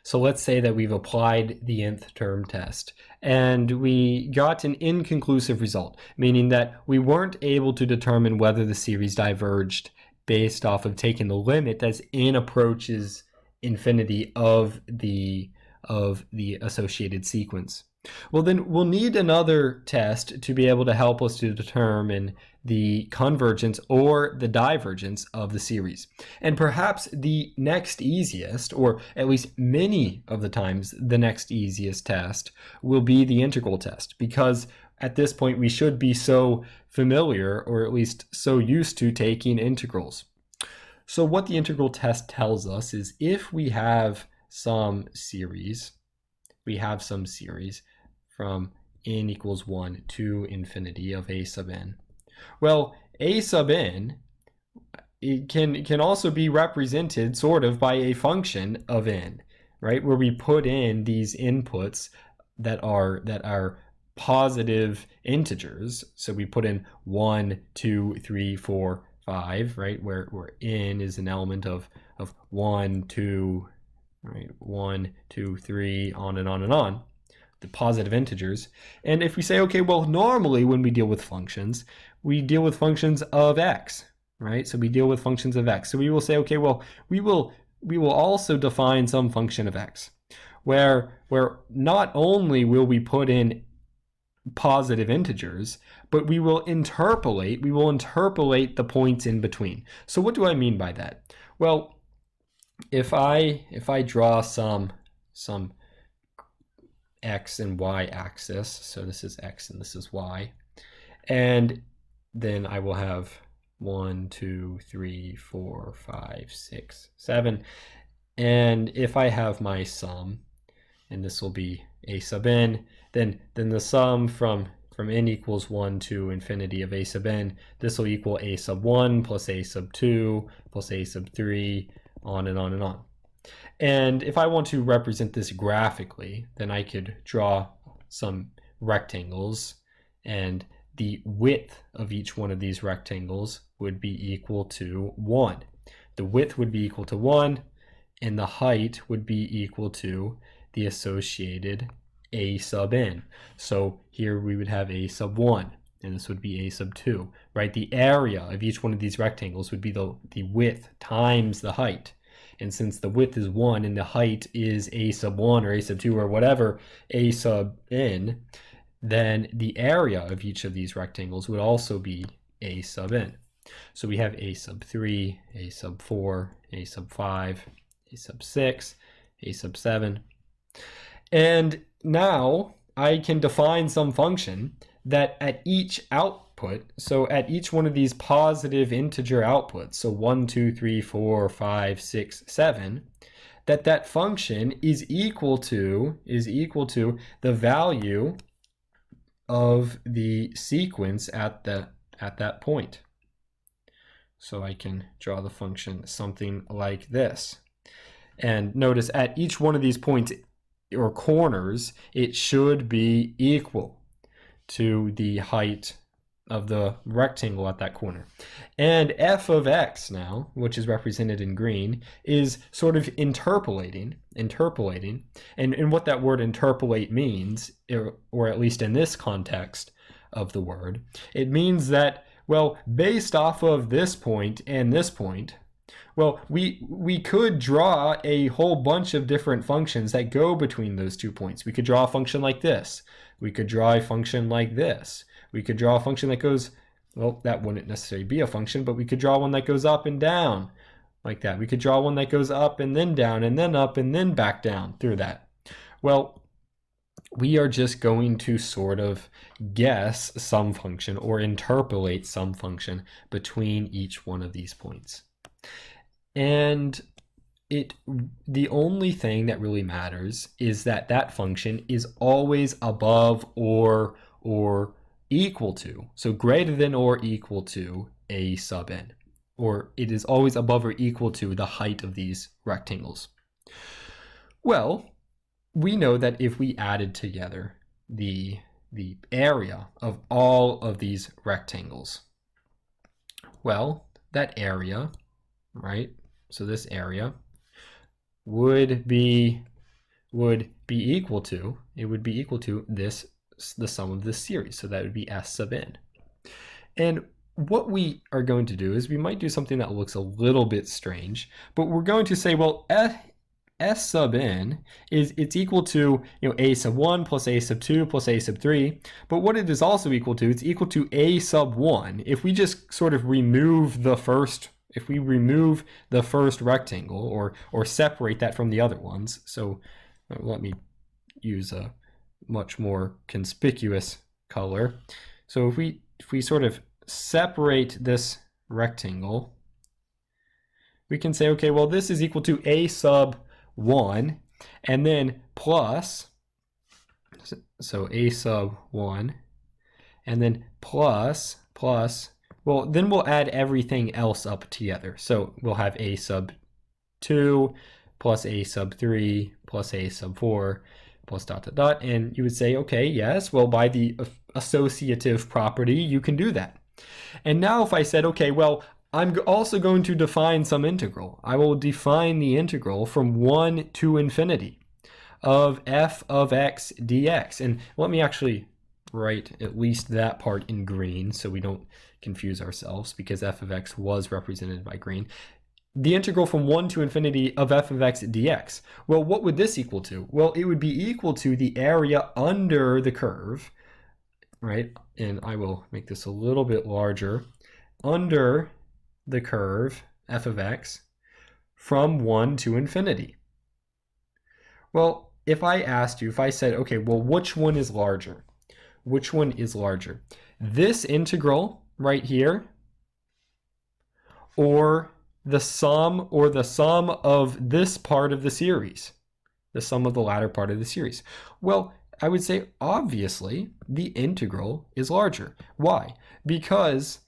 So let's say that we've applied the nth term test and we got an inconclusive result, meaning that we weren't able to determine whether the series diverged based off of taking the limit as n approaches infinity of the associated sequence. Well, then we'll need another test to be able to help us to determine the convergence or the divergence of the series. And perhaps the next easiest, or at least many of the times the next easiest test, will be the integral test, because at this point we should be so familiar, or at least so used to taking integrals. So what the integral test tells us is if we have some series, from n equals 1 to infinity of a sub n. Well, a sub n, it can also be represented sort of by a function of n, right? Where we put in these inputs that are positive integers. So we put in 1, 2, 3, 4, 5, right? Where n is an element of 1, 2, right? 1, 2, 3, on and on and on, the positive integers. And if we say, okay, well, normally when we deal with functions, we deal with functions of x, right? So we deal with functions of x. So we will say, okay, well, we will also define some function of x, where not only will we put in positive integers, but we will interpolate the points in between. So what do I mean by that? Well, if I draw some x and y axis, so this is x and this is y, and then I will have 1, 2, 3, 4, 5, 6, 7, and if I have my sum, and this will be a sub n, then the sum from n equals 1 to infinity of a sub n, this will equal a sub 1 plus a sub 2 plus a sub 3, on and on and on. And if I want to represent this graphically, then I could draw some rectangles, and the width of each one of these rectangles would be equal to 1. The width would be equal to 1, and the height would be equal to the associated a sub n. So here we would have a sub 1, and this would be a sub 2, right? The area of each one of these rectangles would be the width times the height. And since the width is 1 and the height is a sub 1 or a sub 2 or whatever, a sub n, then the area of each of these rectangles would also be a sub n. So we have a sub 3, a sub 4, a sub 5, a sub 6, a sub 7. And now I can define some function that at each output, so at each one of these positive integer outputs, so 1, 2, 3, 4, 5, 6, 7, that function is equal to the value of the sequence at that point. So I can draw the function something like this. And notice at each one of these points or corners, it should be equal to the height of the rectangle at that corner. And f of x now, which is represented in green, is sort of interpolating. And what that word interpolate means, or at least in this context of the word, it means that, well, based off of this point and this point, well, we could draw a whole bunch of different functions that go between those 2 points. We could draw a function like this. We could draw a function like this. We could draw a function that goes, well, that wouldn't necessarily be a function, but we could draw one that goes up and down like that. We could draw one that goes up and then down and then up and then back down through that. Well, we are just going to sort of guess some function or interpolate some function between each one of these points. And the only thing that really matters is that function is always above or equal to, so greater than or equal to a sub n, or it is always above or equal to the height of these rectangles. Well, we know that if we added together the area of all of these rectangles, well, that area, right? So this area would be would be equal to, it would be equal to this, the sum of this series. So that would be S sub n. And what we are going to do is we might do something that looks a little bit strange, but we're going to say, well, S sub n it's equal to, a sub 1 plus a sub 2 plus a sub 3, but what it is also equal to, it's equal to a sub 1 if we just sort of remove the first, if we remove the first rectangle or separate that from the other ones. So let me use a much more conspicuous color. So if we sort of separate this rectangle, we can say, okay, well, this is equal to a sub 1, and then plus, so a sub 1, and then plus, well, then we'll add everything else up together. So we'll have a sub 2 plus a sub 3 plus a sub 4 plus dot dot dot, and you would say, okay, yes, well, by the associative property, you can do that. And now if I said, okay, well, I'm also going to define some integral. I will define the integral from 1 to infinity of f of x dx. And let me actually write at least that part in green so we don't confuse ourselves, because f of x was represented by green. The integral from 1 to infinity of f of x dx. Well, what would this equal to? Well, it would be equal to the area under the curve, right? And I will make this a little bit larger. Under the curve f of x from 1 to infinity. Well, if I asked you, if I said, okay, well, which one is larger? Which one is larger? This integral right here, or the sum of this part of the series, the sum of the latter part of the series? Well, I would say, obviously, the integral is larger. Why? Because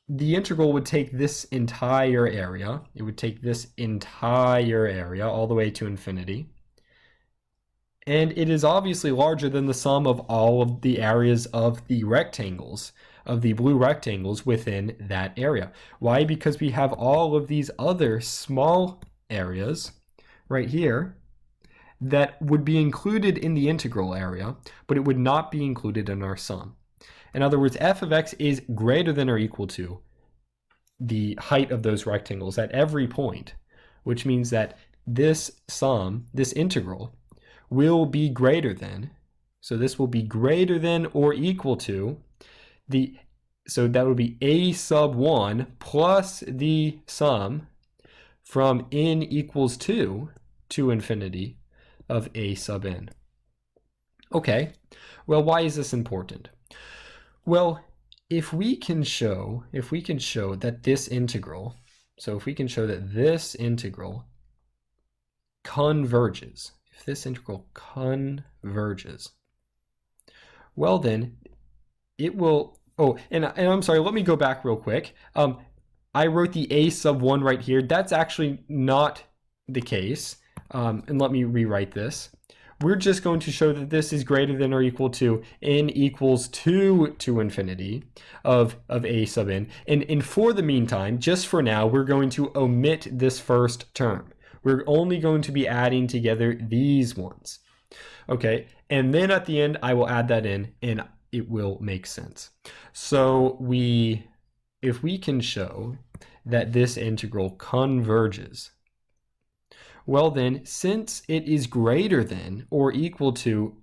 the integral would take this entire area. It would take this entire area all the way to infinity. And it is obviously larger than the sum of all of the areas of the rectangles, of the blue rectangles within that area. Why? Because we have all of these other small areas right here that would be included in the integral area, but it would not be included in our sum. In other words, f of x is greater than or equal to the height of those rectangles at every point, which means that this sum, this integral, will be greater than, so this will be greater than or equal to the, so that would be a sub 1 plus the sum from n equals 2 to infinity of a sub n. Okay, well, why is this important? Well, if we can show that this integral, so if we can show that this integral converges, if this integral converges, well then it will, oh, and I'm sorry, let me go back real quick. I wrote the a sub 1 right here. That's actually not the case. And let me rewrite this. We're just going to show that this is greater than or equal to n equals 2 to infinity of a sub n. And for the meantime, just for now, we're going to omit this first term. We're only going to be adding together these ones. Okay, and then at the end, I will add that in, and it will make sense. So if we can show that this integral converges, well then, since it is greater than or equal to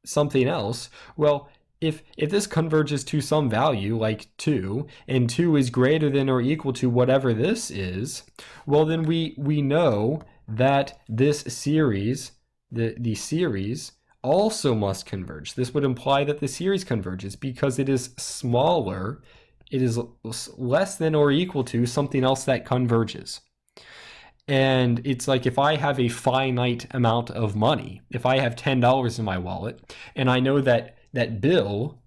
something else, well, if this converges to some value like 2, and 2 is greater than or equal to whatever this is, well then we know that this series, the series, also must converge. This would imply that the series converges because it is smaller, it is less than or equal to something else that converges. And it's like if I have a finite amount of money, if I have $10 in my wallet, and I know that Bill,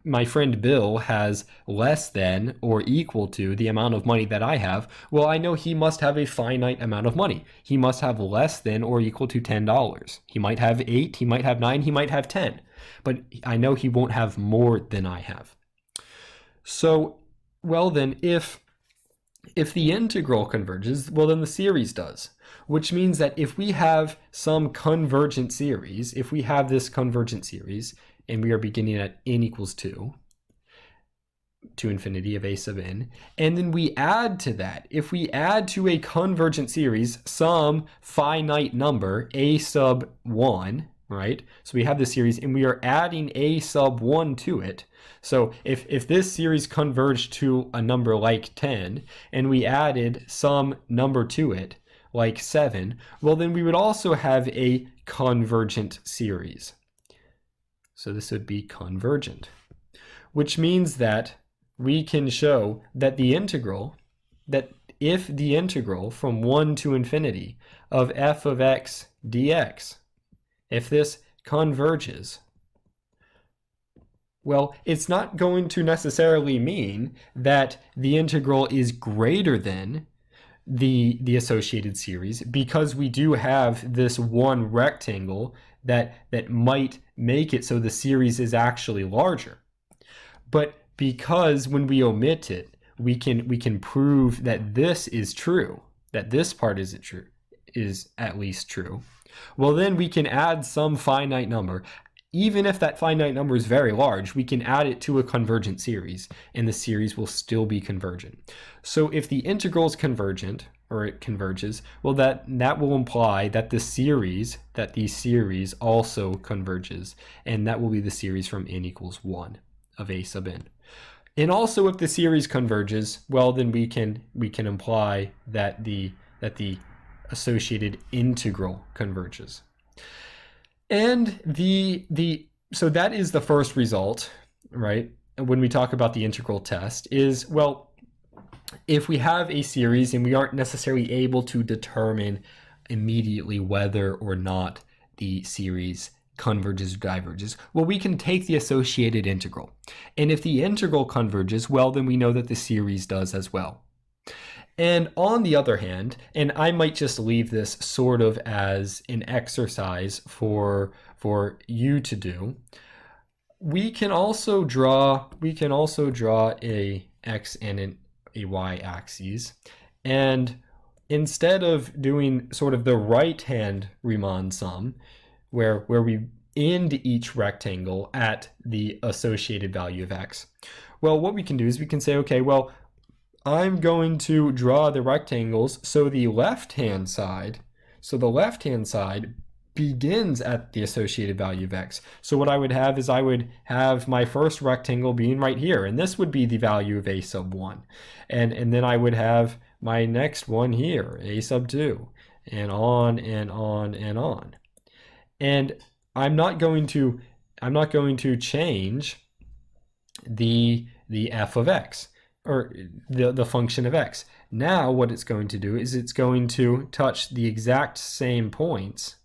my friend Bill, has less than or equal to the amount of money that I have, well, I know he must have a finite amount of money. He must have less than or equal to $10. He might have 8, he might have 9, he might have 10, but I know he won't have more than I have. So, well then, if If the integral converges, well, then the series does, which means that if we have some convergent series, if we have this convergent series, and we are beginning at n equals 2 to infinity of a sub n, and then we add to that, if we add to a convergent series some finite number, a sub 1, right? So we have this series, and we are adding a sub 1 to it. So if this series converged to a number like 10, and we added some number to it, like 7, well, then we would also have a convergent series. So this would be convergent, which means that we can show that the integral, that if the integral from 1 to infinity of f of x dx, if this converges, well, it's not going to necessarily mean that the integral is greater than the associated series, because we do have this one rectangle that might make it so the series is actually larger. But because when we omit it, we can prove that this is true, that this part is at least true. Well, then we can add some finite number. Even if that finite number is very large, we can add it to a convergent series, and the series will still be convergent. So if the integral is convergent, or it converges, well, that will imply that the series also converges, and that will be the series from n equals 1 of a sub n. And also, if the series converges, well, then we can imply that the associated integral converges. And so that is the first result, right? When we talk about the integral test is, well, if we have a series and we aren't necessarily able to determine immediately whether or not the series converges or diverges, well, we can take the associated integral. And if the integral converges, well, then we know that the series does as well. And on the other hand, and I might just leave this sort of as an exercise for you to do, we can also draw a x and a y axes, and instead of doing sort of the right hand Riemann sum, where we end each rectangle at the associated value of x, well, what we can do is we can say, okay, well, I'm going to draw the rectangles so the left-hand side begins at the associated value of x. So what I would have is I would have my first rectangle being right here, and this would be the value of a sub 1. And then I would have my next one here, a sub 2, and on and on and on. And I'm not going to change the f of x, or the function of x. Now what it's going to do is it's going to touch the exact same points,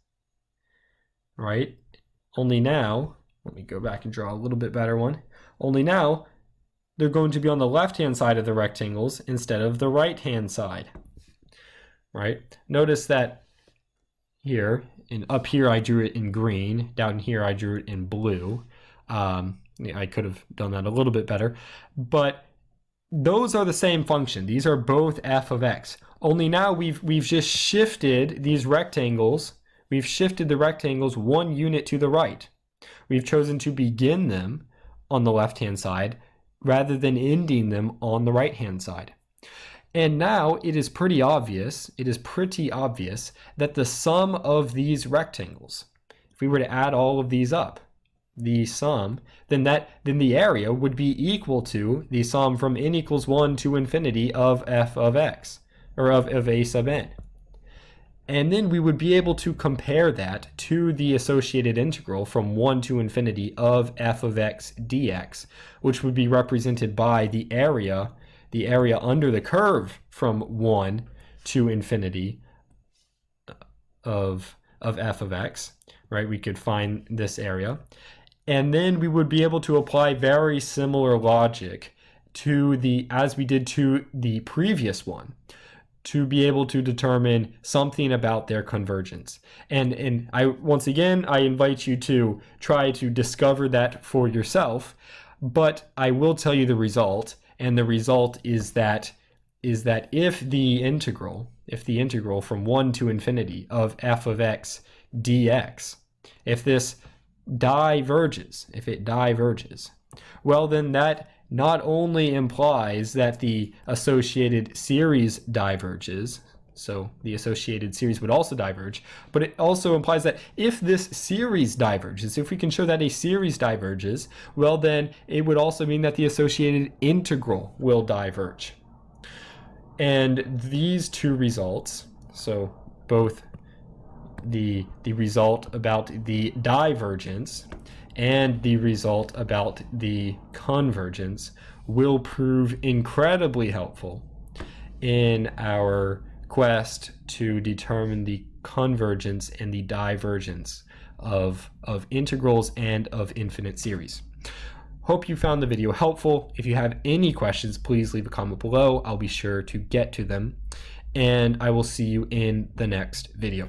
right? Only now, let me go back and draw a little bit better one. Only now, they're going to be on the left-hand side of the rectangles instead of the right-hand side, right? Notice that here, and up here I drew it in green, down here I drew it in blue. I could have done that a little bit better, but those are the same function. These are both f of x. Only now we've just shifted these rectangles. We've shifted the rectangles one unit to the right. We've chosen to begin them on the left-hand side rather than ending them on the right-hand side. And now it is pretty obvious that the sum of these rectangles, if we were to add all of these up, the sum, then the area would be equal to the sum from n equals 1 to infinity of f of x, or of a sub n. And then we would be able to compare that to the associated integral from 1 to infinity of f of x dx, which would be represented by the area under the curve from 1 to infinity of f of x, right? We could find this area. And then we would be able to apply very similar logic as we did to the previous one, to be able to determine something about their convergence. And once again, I invite you to try to discover that for yourself, but I will tell you the result, and the result is that is that if the integral from 1 to infinity of f of x dx, if this diverges, well, then that not only implies that the associated series diverges, so the associated series would also diverge, but it also implies that if this series diverges, if we can show that a series diverges, well, then it would also mean that the associated integral will diverge. And these two results, so both the result about the divergence and the result about the convergence, will prove incredibly helpful in our quest to determine the convergence and the divergence of integrals and of infinite series. Hope you found the video helpful. If you have any questions, please leave a comment below. I'll be sure to get to them, and I will see you in the next video.